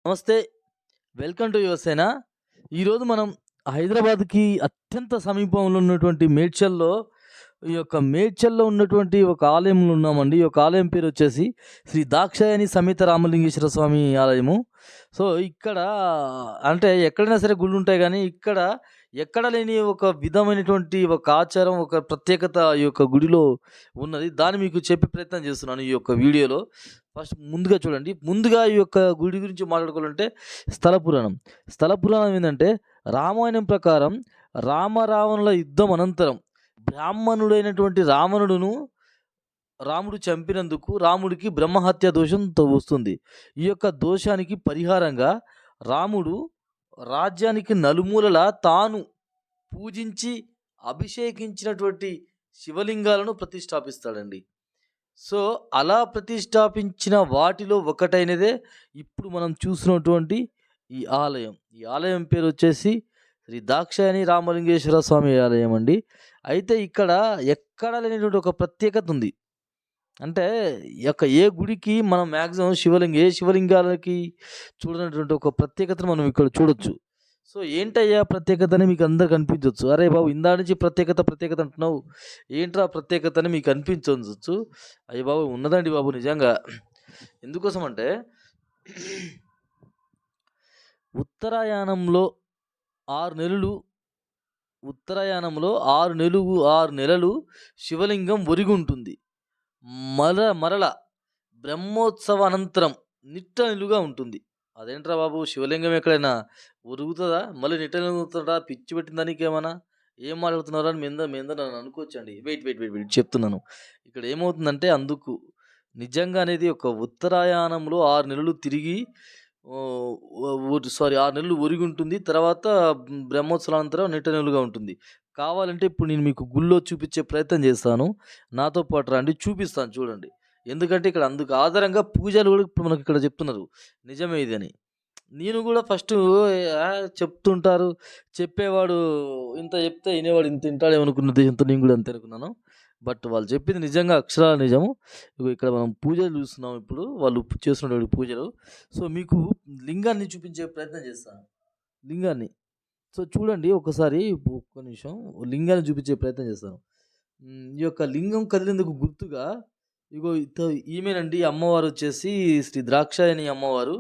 నమస్తే. Welcome to Yuvasena. ఈరోజు మనం హైదరాబాద్‌కి అత్యంత సమీపంలో ఉన్నటువంటి మేడ్చల్‌లో ఉన్నటువంటి ఒక ఆలయంలో ఉన్నామండి. ఈ యొక్క ఆలయం పేరొచ్చేసి శ్రీ దాక్షాయణి సమేత రామలింగేశ్వర స్వామి ఆలయము. సో, ఇక్కడ అంటే ఎక్కడైనా సరే గుళ్ళుంటాయి గానీ, ఇక్కడ ఎక్కడ లేని ఒక విధమైనటువంటి ఒక ఆచారం, ఒక ప్రత్యేకత ఈ యొక్క గుడిలో ఉన్నది. దాన్ని మీకు చెప్పే ప్రయత్నం చేస్తున్నాను ఈ యొక్క వీడియోలో. ఫస్ట్ ముందుగా చూడండి. ముందుగా ఈ యొక్క గుడి గురించి మాట్లాడుకోవాలంటే స్థల పురాణం. స్థల పురాణం ఏందంటే రామాయణం ప్రకారం రావణుల యుద్ధం అనంతరం బ్రాహ్మణుడైనటువంటి రాముడు చంపినందుకు రాముడికి బ్రహ్మహత్య దోషం వస్తుంది. ఈ యొక్క దోషానికి పరిహారంగా రాముడు రాజ్యానికి నలుమూలలా తాను పూజించి అభిషేకించినటువంటి శివలింగాలను ప్రతిష్ఠాపిస్తాడండి. సో, అలా ప్రతిష్ఠాపించిన వాటిలో ఒకటైనదే ఇప్పుడు మనం చూసినటువంటి ఈ ఆలయం. ఈ ఆలయం పేరొచ్చేసి శ్రీ దాక్షాయణి రామలింగేశ్వర స్వామి ఆలయం అండి. అయితే ఇక్కడ ఎక్కడ లేనటువంటి ఒక ప్రత్యేకత ఉంది. అంటే ఏ గుడికి మనం మాక్సిమం ఏ శివలింగాలకి చూడనటువంటి ఒక ప్రత్యేకతను మనం ఇక్కడ చూడొచ్చు. సో, ఏంటయ్యా ప్రత్యేకత అని మీకు అందరికి అనిపించొచ్చు. అరే బాబు! ఇందాక నుంచి ప్రత్యేకత అంటున్నావు. ఏంట్రా ప్రత్యేకత అని మీకు అనిపించొచ్చు. అయ్య బాబోయ్! ఉన్నదండి బాబు నిజంగా. ఎందుకోసమంటే ఉత్తరాయణంలో 6 నెలలు 6 నెలలు శివలింగం ఒరిగుంటుంది. మరల బ్రహ్మోత్సవ అనంతరం నిట్ట నిలువుగా ఉంటుంది. అదేంట్రా బాబు! శివలింగం ఎక్కడైనా ఒరుగుతదా? మళ్ళీ నిట్ట నిలుగుతదా? పిచ్చి పెట్టిందా నీకేమన్నా? ఏం మాట్లాడుతున్నావురా అని మీ అందరు నన్ను అనుకోవచ్చండి. వెయిట్ చెప్తున్నాను. ఇక్కడ ఏమవుతుందంటే నిజంగా అనేది ఒక ఉత్తరాయణంలో 6 నెలలు తిరిగి 6 నెలలు ఒరిగుంటుంది. తర్వాత బ్రహ్మోత్సవానంతరం నిట్ట నిలువుగా ఉంటుంది. కావాలంటే ఇప్పుడు నేను మీకు గుళ్ళో చూపించే ప్రయత్నం చేస్తాను. నాతో పాటు రండి చూపిస్తాను చూడండి. ఎందుకంటే ఇక్కడ అందుకు ఆధారంగా పూజలు కూడా ఇప్పుడు మనకి ఇక్కడ చెప్తున్నారు. నిజమే ఇది అని. నేను కూడా ఫస్టు చెప్తుంటారు. చెప్పేవాడు ఇంత చెప్తే వినేవాడు ఇంత వింటాడేమో అనుకున్న ఉద్దేశంతో నేను కూడా అంతే అనుకున్నాను. బట్ వాళ్ళు చెప్పింది నిజంగా అక్షరాల నిజము. ఇక్కడ మనం పూజలు చూస్తున్నాం ఇప్పుడు. వాళ్ళు చేస్తున్నటువంటి పూజలు. సో, మీకు లింగాన్ని చూపించే ప్రయత్నం చేస్తాను. లింగాన్ని. సో, చూడండి ఒకసారి ఒక్క నిమిషం లింగాన్ని చూపించే ప్రయత్నం చేస్తాను. ఈ యొక్క లింగం కదిలేందుకు గుర్తుగా ఇగో ఈమెనండి అమ్మవారు వచ్చేసి శ్రీ ద్రాక్షాయణి అమ్మవారు.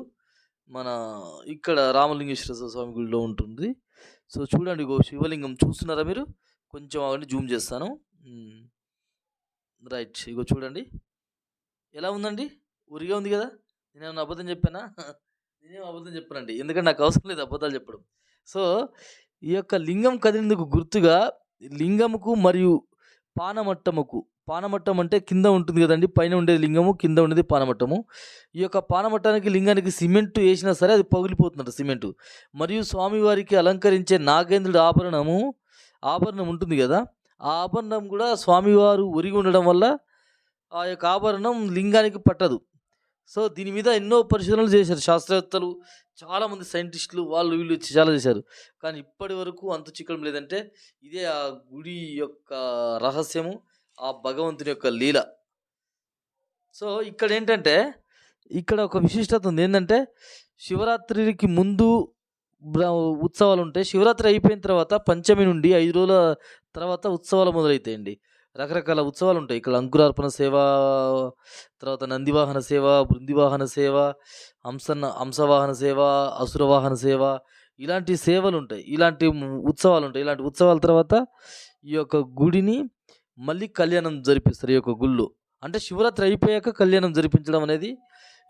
మన ఇక్కడ రామలింగేశ్వర స్వామి గుడిలో ఉంటుంది. సో, చూడండి ఇగో శివలింగం చూస్తున్నారా మీరు? కొంచెం ఆగండి జూమ్ చేస్తాను. రైట్. ఇగో చూడండి. ఎలా ఉందండి? ఉరిగా ఉంది కదా! నేనేమన్నా అబద్ధం చెప్పానా? నేనేం అబద్ధం చెప్పనండి. ఎందుకంటే నాకు అవసరం లేదు అబద్ధాలు చెప్పడం. సో, ఈ యొక్క లింగం కదిలేందుకు గుర్తుగా లింగముకు మరియు పానమట్టం అంటే కింద ఉంటుంది కదండీ! పైన ఉండేది లింగము, కింద ఉండేది పానమట్టము. ఈ యొక్క పానమట్టానికి లింగానికి సిమెంట్ ఏసినా సరే అది పగిలిపోతుందట సిమెంటు. మరియు స్వామివారికి అలంకరించే నాగేంద్రుడి ఆభరణం ఉంటుంది గదా! ఆ ఆభరణం గూడా స్వామివారు ఒరిగి ఉండడం వల్ల ఆ యొక్క ఆభరణం లింగానికి పట్టదు. సో, దీని మీద ఎన్నో పరిశోధనలు చేశారు శాస్త్రవేత్తలు, చాలామంది సైంటిస్టులు వాళ్ళు వీళ్ళు చాలా చేశారు. కానీ ఇప్పటి వరకు అంతు చిక్కడం లేదంటే ఇదే ఆ గుడి యొక్క రహస్యము, ఆ భగవంతుని యొక్క లీల. సో, ఇక్కడ ఒక విశిష్టత ఉంది. ఏందంటే శివరాత్రికి ముందు ఉత్సవాలుంటాయి. శివరాత్రి అయిపోయిన తర్వాత పంచమి నుండి 5 రోజుల తర్వాత ఉత్సవాలు మొదలైతాయండి. రకరకాల ఉత్సవాలుంటాయి. ఇక్కడ అంకురార్పణ సేవ, తర్వాత నందివాహన సేవ, బృందివాహన సేవ, హంసవాహన సేవ, అసురవాహన సేవ, ఇలాంటి సేవలుంటాయి. ఇలాంటి ఉత్సవాలుంటాయి. ఇలాంటి ఉత్సవాల తర్వాత ఈ యొక్క గుడిని మళ్ళీ కళ్యాణం జరిపిస్తారు ఈ యొక్క గుడిలో. అంటే శివరాత్రి అయిపోయాక కళ్యాణం జరిపించడం అనేది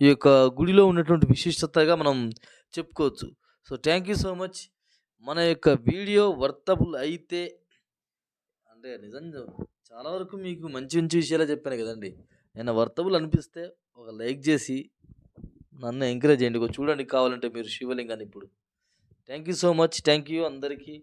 ఈ యొక్క గుడిలో ఉన్నటువంటి విశిష్టతగా మనం చెప్పుకోవచ్చు. So, thank you so much. మన యొక్క వీడియో వర్తబుల్ అయితే అంటే నిజంగా చాలా వరకు మీకు మంచి మంచి విషయాలే చెప్పాను కదండి. ఏమైనా వర్తబుల్ అనిపిస్తే ఒక లైక్ చేసి నన్ను ఎంకరేజ్ చేయండి. చూడండి కావాలంటే మీరు శివలింగాన్ని ఇప్పుడు. Thank you so much. Thank you అందరికీ.